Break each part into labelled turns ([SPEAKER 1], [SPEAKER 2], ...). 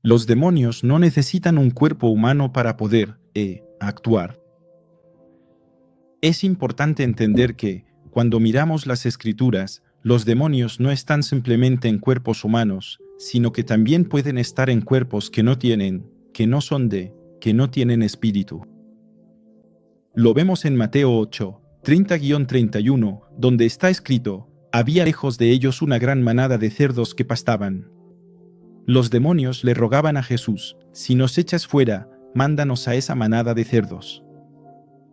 [SPEAKER 1] Los demonios no necesitan un cuerpo humano para poder actuar. Es importante entender que, cuando miramos las Escrituras, los demonios no están simplemente en cuerpos humanos, sino que también pueden estar en cuerpos que no tienen espíritu. Lo vemos en Mateo 8, 30-31, donde está escrito: había lejos de ellos una gran manada de cerdos que pastaban. Los demonios le rogaban a Jesús: si nos echas fuera, mándanos a esa manada de cerdos.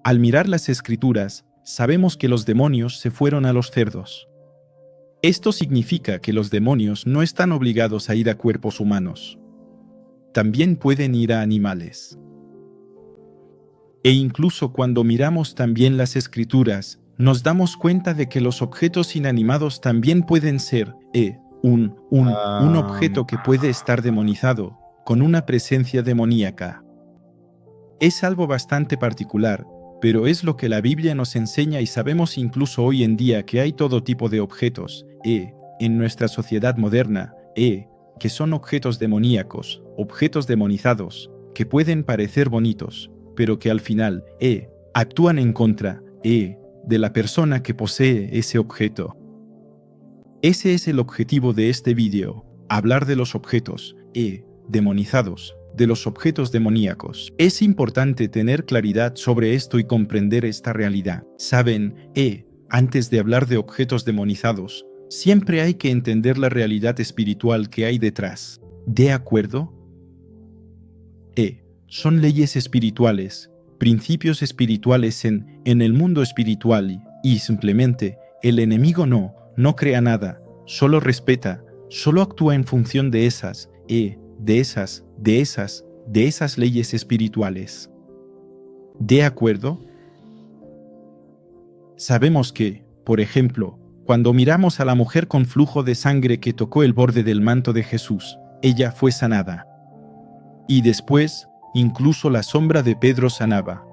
[SPEAKER 1] Al mirar las Escrituras, sabemos que los demonios se fueron a los cerdos. Esto significa que los demonios no están obligados a ir a cuerpos humanos. También pueden ir a animales. E incluso cuando miramos también las Escrituras, nos damos cuenta de que los objetos inanimados también pueden ser un objeto que puede estar demonizado, con una presencia demoníaca. Es algo bastante particular, pero es lo que la Biblia nos enseña y sabemos incluso hoy en día que hay todo tipo de objetos, en nuestra sociedad moderna, que son objetos demoníacos, objetos demonizados, que pueden parecer bonitos, pero que al final, actúan en contra, de la persona que posee ese objeto. Ese es el objetivo de este vídeo, hablar de los objetos, demonizados, de los objetos demoníacos. Es importante tener claridad sobre esto y comprender esta realidad. Saben, antes de hablar de objetos demonizados, siempre hay que entender la realidad espiritual que hay detrás. ¿De acuerdo? Son leyes espirituales, principios espirituales en el mundo espiritual y simplemente el enemigo no crea nada, solo respeta, solo actúa en función de esas leyes espirituales. ¿De acuerdo? Sabemos que, por ejemplo, cuando miramos a la mujer con flujo de sangre que tocó el borde del manto de Jesús, ella fue sanada. Y después, incluso la sombra de Pedro sanaba.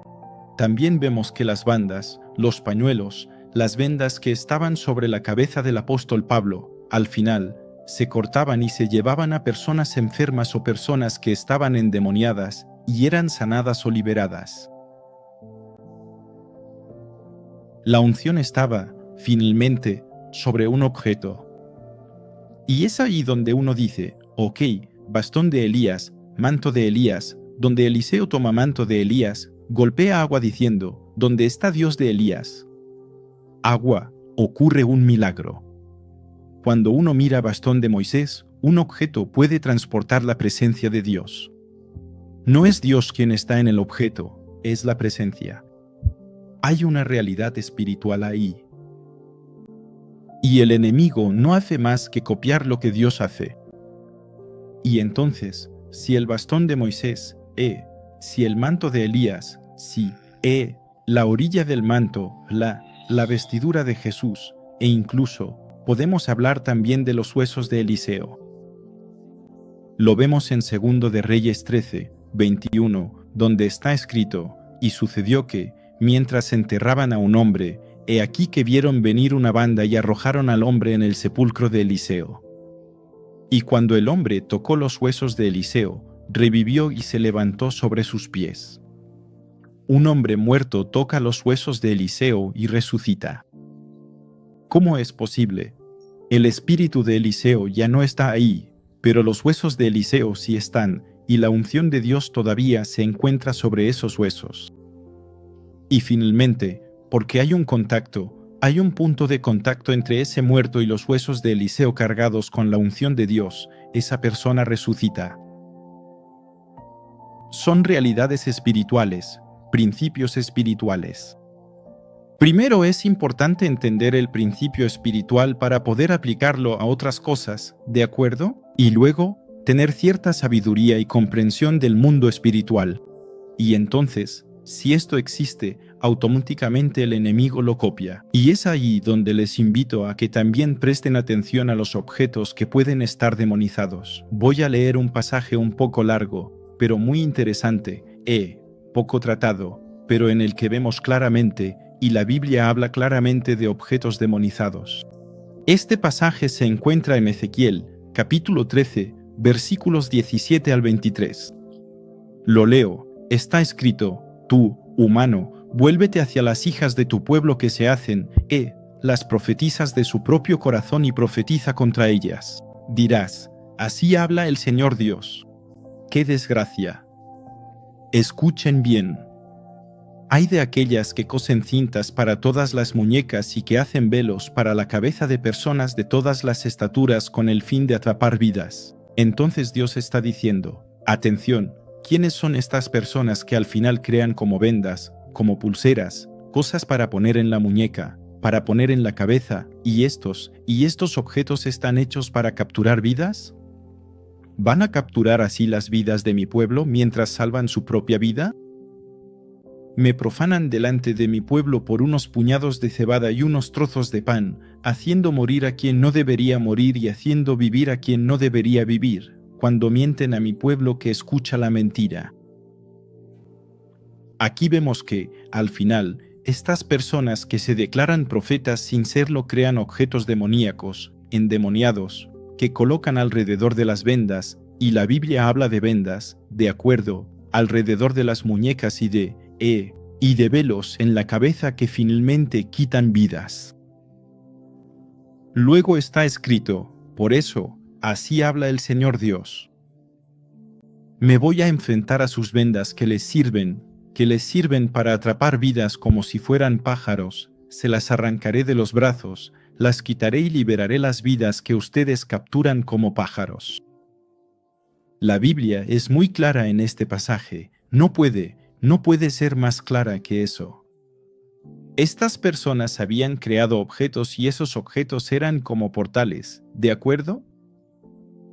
[SPEAKER 1] También vemos que las bandas, los pañuelos, las vendas que estaban sobre la cabeza del apóstol Pablo, al final, se cortaban y se llevaban a personas enfermas o personas que estaban endemoniadas y eran sanadas o liberadas. La unción estaba, finalmente, sobre un objeto. Y es ahí donde uno dice, ok, bastón de Elías, manto de Elías, donde Eliseo toma manto de Elías, golpea agua diciendo, ¿dónde está Dios de Elías? Agua, ocurre un milagro. Cuando uno mira bastón de Moisés, un objeto puede transportar la presencia de Dios. No es Dios quien está en el objeto, es la presencia. Hay una realidad espiritual ahí. Y el enemigo no hace más que copiar lo que Dios hace. Y entonces, si el bastón de Moisés, si el manto de Elías, si, la orilla del manto, la vestidura de Jesús, e incluso, podemos hablar también de los huesos de Eliseo. Lo vemos en 2 de Reyes 13, 21, donde está escrito, y sucedió que, mientras enterraban a un hombre, he aquí que vieron venir una banda y arrojaron al hombre en el sepulcro de Eliseo. Y cuando el hombre tocó los huesos de Eliseo, revivió y se levantó sobre sus pies. Un hombre muerto toca los huesos de Eliseo y resucita. ¿Cómo es posible? El espíritu de Eliseo ya no está ahí, pero los huesos de Eliseo sí están, y la unción de Dios todavía se encuentra sobre esos huesos. Y finalmente, porque hay un punto de contacto entre ese muerto y los huesos de Eliseo cargados con la unción de Dios, esa persona resucita. Son realidades espirituales, principios espirituales. Primero es importante entender el principio espiritual para poder aplicarlo a otras cosas, ¿de acuerdo? Y luego, tener cierta sabiduría y comprensión del mundo espiritual. Y entonces, si esto existe, automáticamente el enemigo lo copia. Y es ahí donde les invito a que también presten atención a los objetos que pueden estar demonizados. Voy a leer un pasaje un poco largo, pero muy interesante, poco tratado, pero en el que vemos claramente, y la Biblia habla claramente de objetos demonizados. Este pasaje se encuentra en Ezequiel, capítulo 13, versículos 17 al 23. Lo leo, está escrito, tú, humano, vuélvete hacia las hijas de tu pueblo que se hacen, las profetizas de su propio corazón y profetiza contra ellas. Dirás, así habla el Señor Dios. ¡Qué desgracia! Escuchen bien. Hay de aquellas que cosen cintas para todas las muñecas y que hacen velos para la cabeza de personas de todas las estaturas con el fin de atrapar vidas. Entonces Dios está diciendo, atención, ¿quiénes son estas personas que al final crean como vendas, como pulseras, cosas para poner en la muñeca, para poner en la cabeza, y estos objetos están hechos para capturar vidas? ¿Van a capturar así las vidas de mi pueblo mientras salvan su propia vida? Me profanan delante de mi pueblo por unos puñados de cebada y unos trozos de pan, haciendo morir a quien no debería morir y haciendo vivir a quien no debería vivir, cuando mienten a mi pueblo que escucha la mentira. Aquí vemos que, al final, estas personas que se declaran profetas sin serlo crean objetos demoníacos, endemoniados, que colocan alrededor de las vendas, y la Biblia habla de vendas, de acuerdo, alrededor de las muñecas y de velos en la cabeza que finalmente quitan vidas. Luego está escrito, por eso, así habla el Señor Dios. Me voy a enfrentar a sus vendas que les sirven para atrapar vidas como si fueran pájaros, se las arrancaré de los brazos, las quitaré y liberaré las vidas que ustedes capturan como pájaros. La Biblia es muy clara en este pasaje, no puede ser más clara que eso. Estas personas habían creado objetos y esos objetos eran como portales, ¿de acuerdo?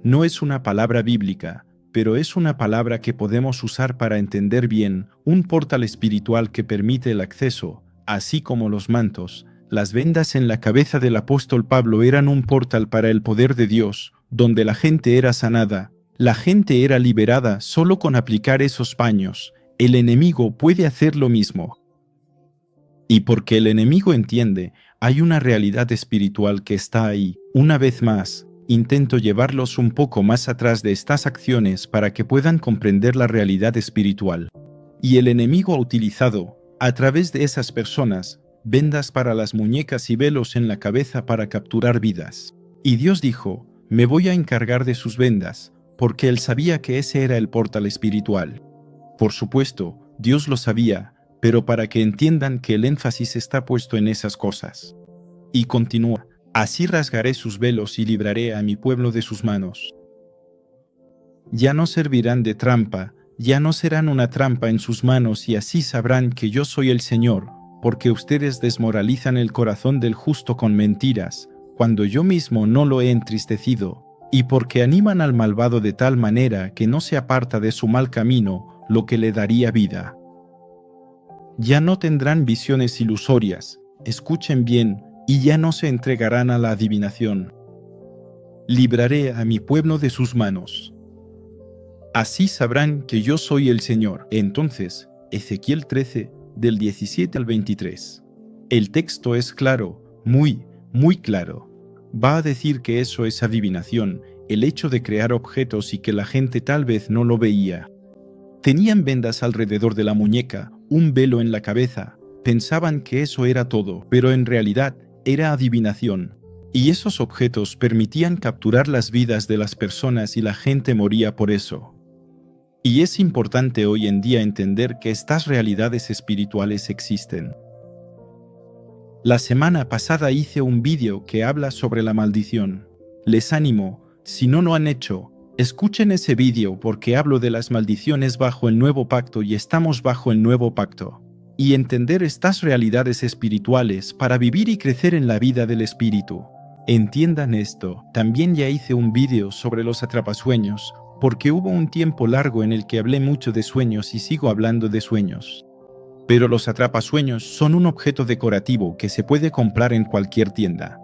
[SPEAKER 1] No es una palabra bíblica, pero es una palabra que podemos usar para entender bien un portal espiritual que permite el acceso, así como los mantos. Las vendas en la cabeza del apóstol Pablo eran un portal para el poder de Dios, donde la gente era sanada, la gente era liberada solo con aplicar esos paños. El enemigo puede hacer lo mismo. Y porque el enemigo entiende, hay una realidad espiritual que está ahí. Una vez más, intento llevarlos un poco más atrás de estas acciones para que puedan comprender la realidad espiritual. Y el enemigo ha utilizado, a través de esas personas, vendas para las muñecas y velos en la cabeza para capturar vidas. Y Dios dijo, me voy a encargar de sus vendas, porque él sabía que ese era el portal espiritual. Por supuesto, Dios lo sabía, pero para que entiendan que el énfasis está puesto en esas cosas. Y continúa, así rasgaré sus velos y libraré a mi pueblo de sus manos. Ya no servirán de trampa, ya no serán una trampa en sus manos y así sabrán que yo soy el Señor, porque ustedes desmoralizan el corazón del justo con mentiras, cuando yo mismo no lo he entristecido, y porque animan al malvado de tal manera que no se aparta de su mal camino, lo que le daría vida. Ya no tendrán visiones ilusorias, escuchen bien, y ya no se entregarán a la adivinación. Libraré a mi pueblo de sus manos. Así sabrán que yo soy el Señor. Entonces, Ezequiel 13, del 17 al 23. El texto es claro, muy claro. Va a decir que eso es adivinación, el hecho de crear objetos y que la gente tal vez no lo veía. Tenían vendas alrededor de la muñeca, un velo en la cabeza, pensaban que eso era todo, pero en realidad era adivinación. Y esos objetos permitían capturar las vidas de las personas y la gente moría por eso. Y es importante hoy en día entender que estas realidades espirituales existen. La semana pasada hice un vídeo que habla sobre la maldición. Les animo, si no lo han hecho, escuchen ese vídeo porque hablo de las maldiciones bajo el nuevo pacto y estamos bajo el nuevo pacto. Y entender estas realidades espirituales para vivir y crecer en la vida del espíritu. Entiendan esto. También ya hice un vídeo sobre los atrapasueños, porque hubo un tiempo largo en el que hablé mucho de sueños y sigo hablando de sueños. Pero los atrapasueños son un objeto decorativo que se puede comprar en cualquier tienda.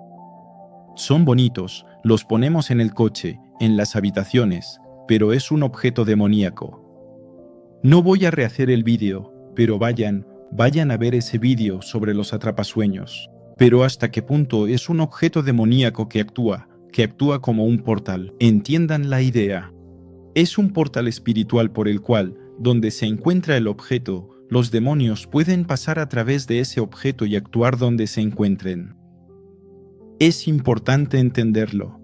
[SPEAKER 1] Son bonitos, los ponemos en el coche, en las habitaciones, pero es un objeto demoníaco. No voy a rehacer el vídeo, pero vayan a ver ese vídeo sobre los atrapasueños. Pero hasta qué punto es un objeto demoníaco que actúa como un portal. Entiendan la idea. Es un portal espiritual por el cual, donde se encuentra el objeto, los demonios pueden pasar a través de ese objeto y actuar donde se encuentren. Es importante entenderlo.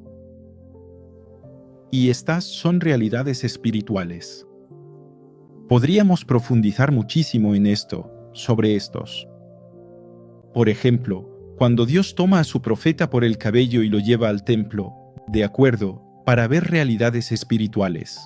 [SPEAKER 1] Y estas son realidades espirituales. Podríamos profundizar muchísimo en esto, sobre estos. Por ejemplo, cuando Dios toma a su profeta por el cabello y lo lleva al templo, de acuerdo, para ver realidades espirituales.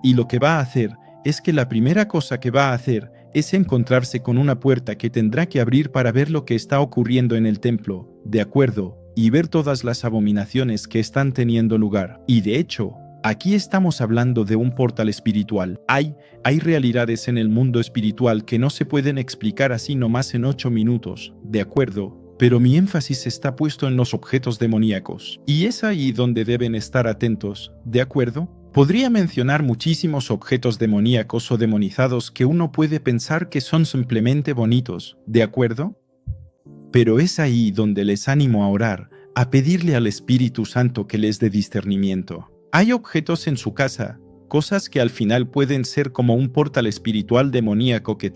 [SPEAKER 1] Y lo que va a hacer es que la primera cosa que va a hacer es encontrarse con una puerta que tendrá que abrir para ver lo que está ocurriendo en el templo, de acuerdo, y ver todas las abominaciones que están teniendo lugar. Y de hecho, aquí estamos hablando de un portal espiritual. Hay realidades en el mundo espiritual que no se pueden explicar así nomás en 8 minutos, de acuerdo, pero mi énfasis está puesto en los objetos demoníacos. Y es ahí donde deben estar atentos, ¿de acuerdo? Podría mencionar muchísimos objetos demoníacos o demonizados que uno puede pensar que son simplemente bonitos, ¿de acuerdo? Pero es ahí donde les animo a orar, a pedirle al Espíritu Santo que les dé discernimiento. Hay objetos en su casa, cosas que al final pueden ser como un portal espiritual demoníaco que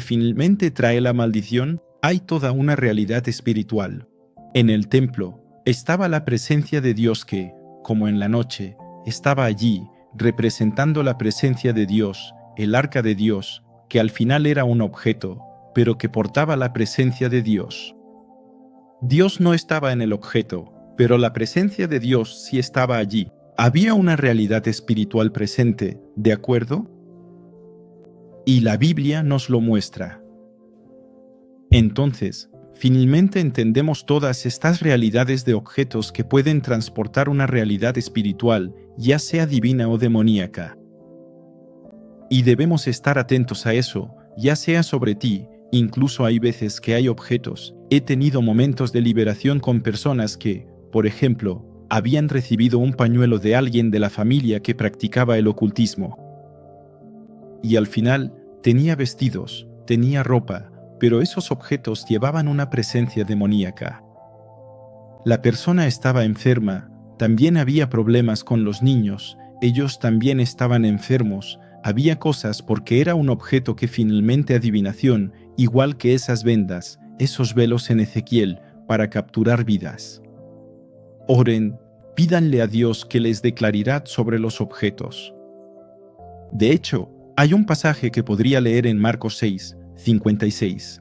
[SPEAKER 1] finalmente trae la maldición. Hay toda una realidad espiritual. En el templo estaba la presencia de Dios que, como en la noche, estaba allí, representando la presencia de Dios, el arca de Dios, que al final era un objeto, pero que portaba la presencia de Dios. Dios no estaba en el objeto, pero la presencia de Dios sí estaba allí. Había una realidad espiritual presente, ¿de acuerdo? Y la Biblia nos lo muestra. Entonces, finalmente entendemos todas estas realidades de objetos que pueden transportar una realidad espiritual, ya sea divina o demoníaca. Y debemos estar atentos a eso, ya sea sobre ti. Incluso hay veces que hay objetos. He tenido momentos de liberación con personas que, por ejemplo, habían recibido un pañuelo de alguien de la familia que practicaba el ocultismo. Y al final, tenía vestidos, tenía ropa, pero esos objetos llevaban una presencia demoníaca. La persona estaba enferma, también había problemas con los niños, ellos también estaban enfermos, había cosas porque era un objeto que finalmente adivinación, igual que esas vendas, esos velos en Ezequiel, para capturar vidas. Oren, pídanle a Dios que les dé claridad sobre los objetos. De hecho, hay un pasaje que podría leer en Marcos 6, 56.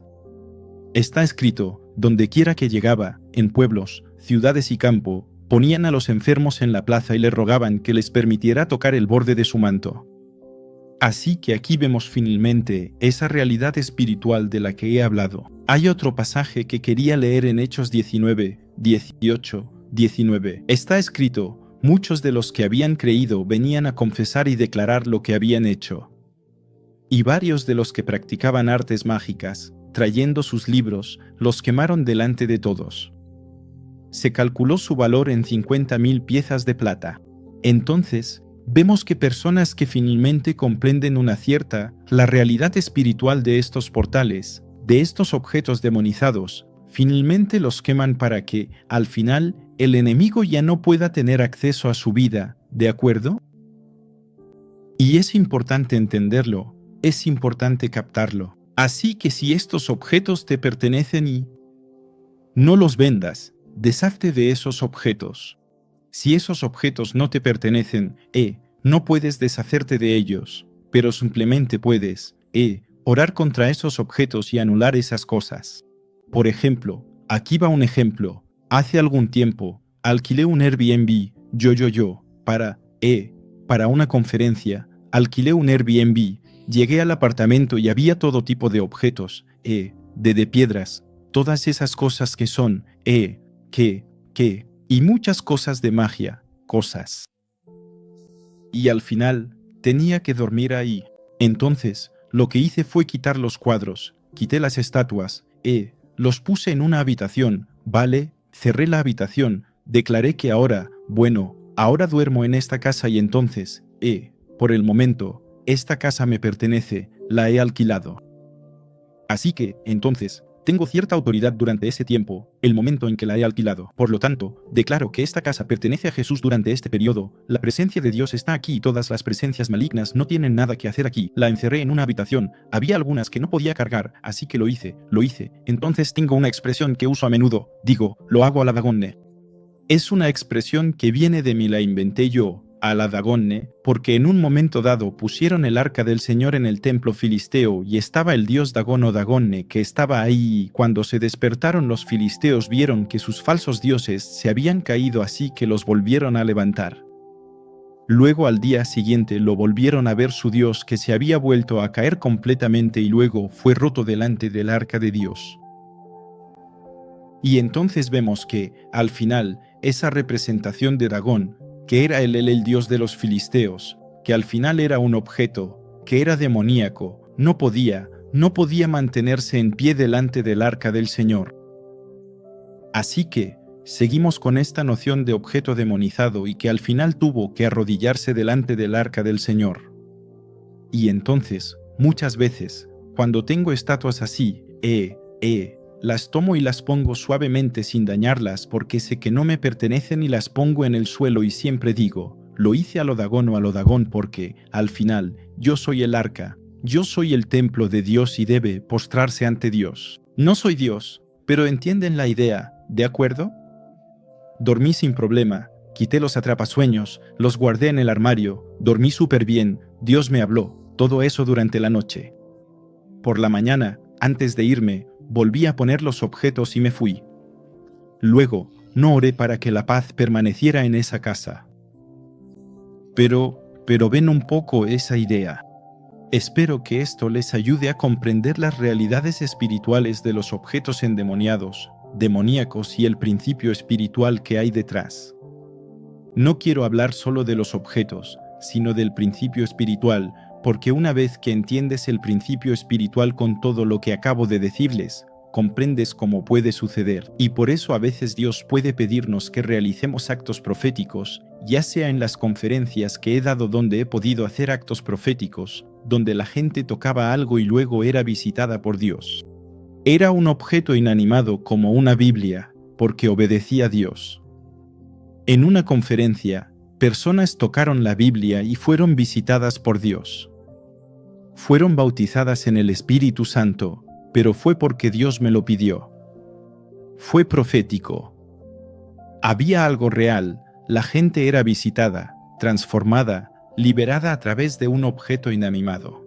[SPEAKER 1] Está escrito, donde quiera que llegaba, en pueblos, ciudades y campo, ponían a los enfermos en la plaza y le rogaban que les permitiera tocar el borde de su manto. Así que aquí vemos finalmente esa realidad espiritual de la que he hablado. Hay otro pasaje que quería leer en Hechos 19, 18, 19. Está escrito, muchos de los que habían creído venían a confesar y declarar lo que habían hecho. Y varios de los que practicaban artes mágicas, trayendo sus libros, los quemaron delante de todos. Se calculó su valor en 50,000 piezas de plata. Entonces, vemos que personas que finalmente comprenden la realidad espiritual de estos portales, de estos objetos demonizados, finalmente los queman para que, al final, el enemigo ya no pueda tener acceso a su vida, ¿de acuerdo? Y es importante entenderlo, es importante captarlo. Así que si estos objetos te pertenecen no los vendas, deshazte de esos objetos. Si esos objetos no te pertenecen, no puedes deshacerte de ellos, pero simplemente puedes, orar contra esos objetos y anular esas cosas. Por ejemplo, aquí va un ejemplo. Hace algún tiempo, alquilé un Airbnb, para una conferencia, alquilé un Airbnb, llegué al apartamento y había todo tipo de objetos, de piedras, todas esas cosas que son, y muchas cosas de magia, cosas. Y al final, tenía que dormir ahí. Entonces, lo que hice fue quitar los cuadros, quité las estatuas, los puse en una habitación, ¿vale? Cerré la habitación, declaré que ahora duermo en esta casa y entonces, por el momento, esta casa me pertenece, la he alquilado. Así que, entonces, Tengo cierta autoridad durante ese tiempo, el momento en que la he alquilado. Por lo tanto, declaro que esta casa pertenece a Jesús durante este periodo. La presencia de Dios está aquí y todas las presencias malignas no tienen nada que hacer aquí. La encerré en una habitación. Había algunas que no podía cargar, así que lo hice. Entonces tengo una expresión que uso a menudo. Digo, lo hago a la Dagonne. Es una expresión que viene de mí, la inventé yo, a la Dagonne, porque en un momento dado pusieron el arca del Señor en el templo filisteo y estaba el dios Dagón o Dagonne que estaba ahí, y cuando se despertaron los filisteos vieron que sus falsos dioses se habían caído, así que los volvieron a levantar. Luego al día siguiente lo volvieron a ver su dios que se había vuelto a caer completamente y luego fue roto delante del arca de Dios. Y entonces vemos que, al final, esa representación de Dagón, que era el dios de los filisteos, que al final era un objeto, que era demoníaco, no podía mantenerse en pie delante del arca del Señor. Así que, seguimos con esta noción de objeto demonizado y que al final tuvo que arrodillarse delante del arca del Señor. Y entonces, muchas veces, cuando tengo estatuas así, las tomo y las pongo suavemente sin dañarlas porque sé que no me pertenecen y las pongo en el suelo y siempre digo, lo hice a lo Dagón o a lo Dagón porque, al final, yo soy el arca, yo soy el templo de Dios y debe postrarse ante Dios. No soy Dios, pero entienden la idea, ¿de acuerdo? Dormí sin problema, quité los atrapasueños, los guardé en el armario, dormí súper bien, Dios me habló, todo eso durante la noche. Por la mañana, antes de irme, volví a poner los objetos y me fui. Luego, no oré para que la paz permaneciera en esa casa. Pero ven un poco esa idea. Espero que esto les ayude a comprender las realidades espirituales de los objetos endemoniados, demoníacos y el principio espiritual que hay detrás. No quiero hablar solo de los objetos, sino del principio espiritual, porque una vez que entiendes el principio espiritual con todo lo que acabo de decirles, comprendes cómo puede suceder. Y por eso a veces Dios puede pedirnos que realicemos actos proféticos, ya sea en las conferencias que he dado donde he podido hacer actos proféticos, donde la gente tocaba algo y luego era visitada por Dios. Era un objeto inanimado como una Biblia, porque obedecía a Dios. En una conferencia, personas tocaron la Biblia y fueron visitadas por Dios. Fueron bautizadas en el Espíritu Santo, pero fue porque Dios me lo pidió. Fue profético. Había algo real, la gente era visitada, transformada, liberada a través de un objeto inanimado.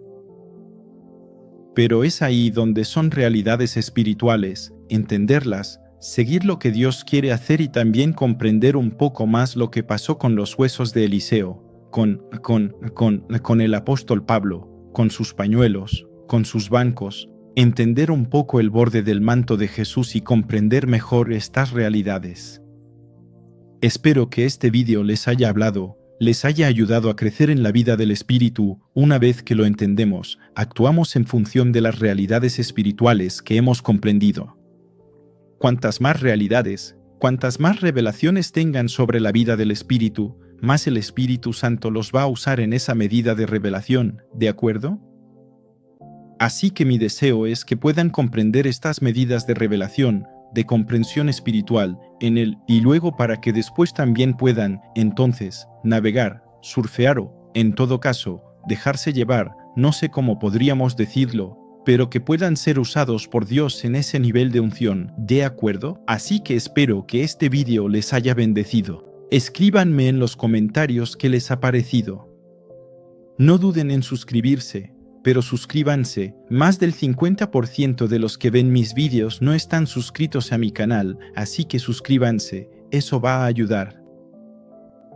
[SPEAKER 1] Pero es ahí donde son realidades espirituales, entenderlas, seguir lo que Dios quiere hacer y también comprender un poco más lo que pasó con los huesos de Eliseo, con el apóstol Pablo, con sus pañuelos, con sus bancos, entender un poco el borde del manto de Jesús y comprender mejor estas realidades. Espero que este vídeo les haya hablado, les haya ayudado a crecer en la vida del Espíritu. Una vez que lo entendemos, actuamos en función de las realidades espirituales que hemos comprendido. Cuantas más realidades, cuantas más revelaciones tengan sobre la vida del Espíritu, más el Espíritu Santo los va a usar en esa medida de revelación, ¿de acuerdo? Así que mi deseo es que puedan comprender estas medidas de revelación, de comprensión espiritual, en él, y luego para que después también puedan, entonces, navegar, surfear o, en todo caso, dejarse llevar, no sé cómo podríamos decirlo, pero que puedan ser usados por Dios en ese nivel de unción, ¿de acuerdo? Así que espero que este vídeo les haya bendecido. Escríbanme en los comentarios qué les ha parecido. No duden en suscribirse, pero suscríbanse. Más del 50% de los que ven mis vídeos no están suscritos a mi canal, así que suscríbanse, eso va a ayudar.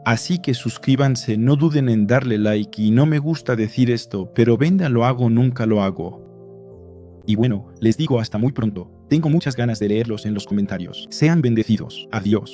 [SPEAKER 1] Así que suscríbanse, no duden en darle like y no me gusta decir esto, pero venda lo hago, nunca lo hago. Y bueno, les digo hasta muy pronto, tengo muchas ganas de leerlos en los comentarios. Sean bendecidos, adiós.